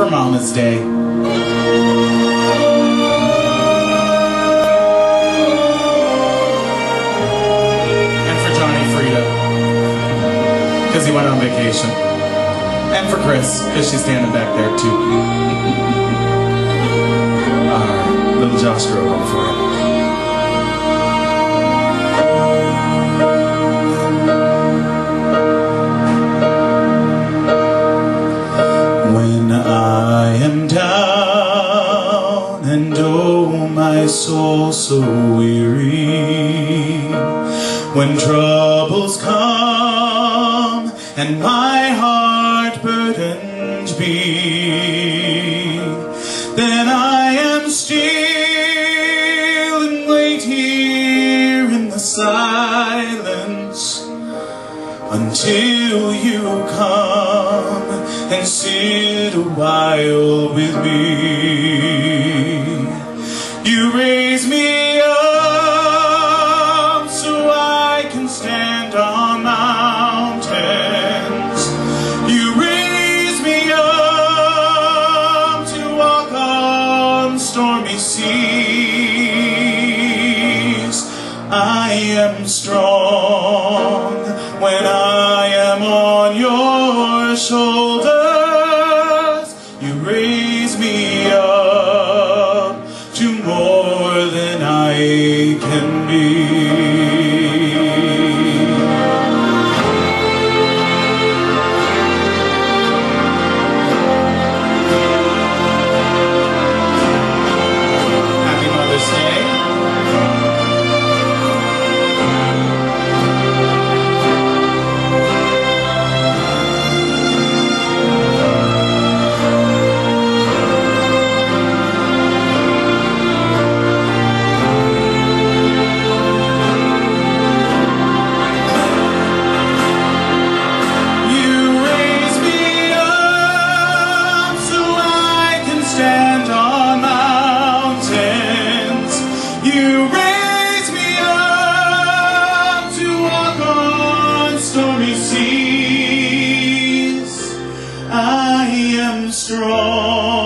for Mama's Day. And for Johnny Frida, because he went on vacation. And for Chris, because she's standing back there too. Little Josh Groban for you. When I am down and oh my soul so weary, when troubles come and my heart burdened be, then I am still and wait here in the silence until you come and sit a while with me. You raise me up so I can stand on mountains. You raise me up to walk on stormy seas. I am strong when I am on your shoulders. You raise me up to more than I can be. Happy Mother's Day. You raise me up to walk on stormy seas. I am strong